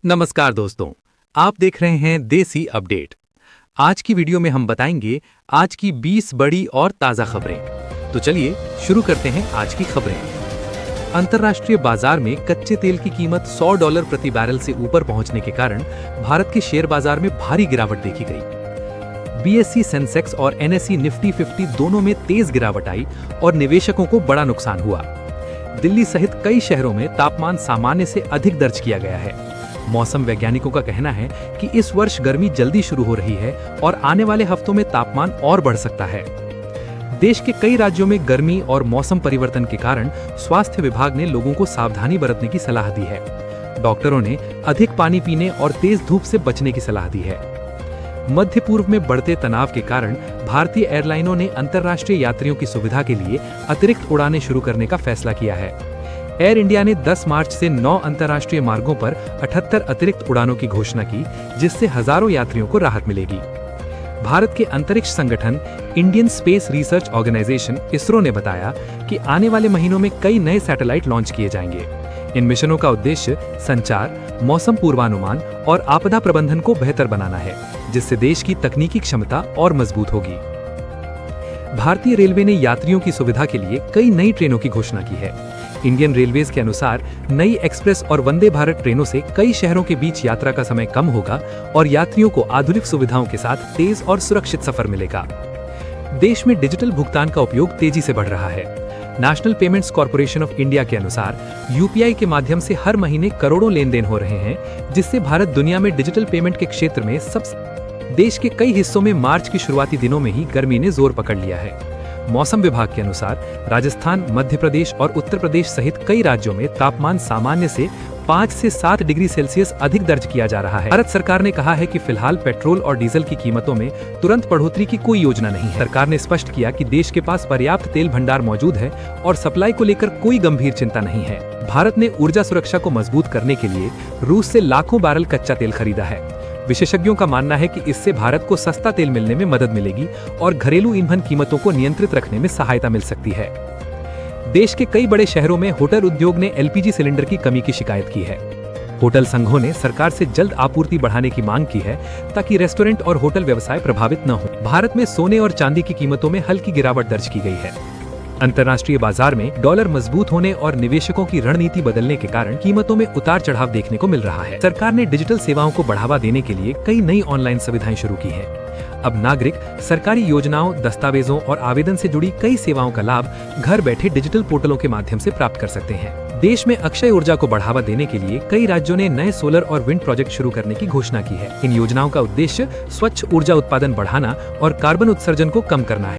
नमस्कार दोस्तों, आप देख रहे हैं देसी अपडेट। आज की वीडियो में हम बताएंगे आज की 20 बड़ी और ताज़ा खबरें। तो चलिए शुरू करते हैं आज की खबरें। अंतर्राष्ट्रीय बाजार में कच्चे तेल की कीमत $100 प्रति बैरल से ऊपर पहुंचने के कारण भारत के शेयर बाजार में भारी गिरावट देखी गई। बीएसई सेंसेक्स और एनएसई निफ्टी 50 दोनों में तेज गिरावट आई और निवेशकों को बड़ा नुकसान हुआ। दिल्ली सहित कई शहरों में तापमान सामान्य से अधिक दर्ज किया गया है। मौसम वैज्ञानिकों का कहना है कि इस वर्ष गर्मी जल्दी शुरू हो रही है और आने वाले हफ्तों में तापमान और बढ़ सकता है। देश के कई राज्यों में गर्मी और मौसम परिवर्तन के कारण स्वास्थ्य विभाग ने लोगों को सावधानी बरतने की सलाह दी है। डॉक्टरों ने अधिक पानी पीने और तेज धूप से बचने की सलाह दी है। मध्य पूर्व में बढ़ते तनाव के कारण भारतीय एयरलाइनों ने अंतर्राष्ट्रीय यात्रियों की सुविधा के लिए अतिरिक्त उड़ानें शुरू करने का फैसला किया है। एयर इंडिया ने 10 मार्च से 9 अंतर्राष्ट्रीय मार्गों पर 78 अतिरिक्त उड़ानों की घोषणा की, जिससे हजारों यात्रियों को राहत मिलेगी। भारत के अंतरिक्ष संगठन Indian space research organisation ISRO ने बताया कि आने वाले महीनों में कई नए सैटेलाइट लॉन्च किए जाएंगे। इन मिशनों का उद्देश्य संचार, मौसम पूर्वानुमान और आपदा प्रबंधन को बेहतर बनाना है, जिससे देश की तकनीकी क्षमता और मजबूत होगी। भारतीय रेलवे ने यात्रियों की सुविधा के लिए कई नई ट्रेनों की घोषणा की है। इंडियन रेलवेज के अनुसार नई एक्सप्रेस और वंदे भारत ट्रेनों से कई शहरों के बीच यात्रा का समय कम होगा और यात्रियों को आधुनिक सुविधाओं के साथ तेज और सुरक्षित सफर मिलेगा। देश में डिजिटल भुगतान का उपयोग तेजी से बढ़ रहा है। National payments corporation of India के अनुसार यूपीआई के माध्यम से हर महीने करोड़ों लेन देन हो रहे हैं, जिससे भारत दुनिया में डिजिटल पेमेंट के क्षेत्र में देश के कई हिस्सों में मार्च के शुरुआती दिनों में ही गर्मी ने जोर पकड़ लिया है। मौसम विभाग के अनुसार राजस्थान, मध्य प्रदेश और उत्तर प्रदेश सहित कई राज्यों में तापमान सामान्य से 5 से 7 डिग्री सेल्सियस अधिक दर्ज किया जा रहा है। भारत सरकार ने कहा है कि फिलहाल पेट्रोल और डीजल की कीमतों में तुरंत बढ़ोतरी की कोई योजना नहीं है। सरकार ने स्पष्ट किया कि देश के पास पर्याप्त तेल भंडार मौजूद है और सप्लाई को लेकर कोई गंभीर चिंता नहीं है। भारत ने ऊर्जा सुरक्षा को मजबूत करने के लिए रूस से लाखों बैरल कच्चा तेल खरीदा है। विशेषज्ञों का मानना है कि इससे भारत को सस्ता तेल मिलने में मदद मिलेगी और घरेलू ईंधन कीमतों को नियंत्रित रखने में सहायता मिल सकती है। देश के कई बड़े शहरों में होटल उद्योग ने एलपीजी सिलेंडर की कमी की शिकायत की है। होटल संघों ने सरकार से जल्द आपूर्ति बढ़ाने की मांग की है, ताकि रेस्टोरेंट और होटल व्यवसाय प्रभावित न हो। भारत में सोने और चांदी की कीमतों में हल्की गिरावट दर्ज की गई है। अंतर्राष्ट्रीय बाजार में डॉलर मजबूत होने और निवेशकों की रणनीति बदलने के कारण कीमतों में उतार चढ़ाव देखने को मिल रहा है। सरकार ने डिजिटल सेवाओं को बढ़ावा देने के लिए कई नई ऑनलाइन सुविधाएं शुरू की हैं। अब नागरिक सरकारी योजनाओं, दस्तावेजों और आवेदन से जुड़ी कई सेवाओं का लाभ घर बैठे डिजिटल पोर्टलों के माध्यम से प्राप्त कर सकते हैं। देश में अक्षय ऊर्जा को बढ़ावा देने के लिए कई राज्यों ने नए सोलर और विंड प्रोजेक्ट शुरू करने की घोषणा की है। इन योजनाओं का उद्देश्य स्वच्छ ऊर्जा उत्पादन बढ़ाना और कार्बन उत्सर्जन को कम करना है।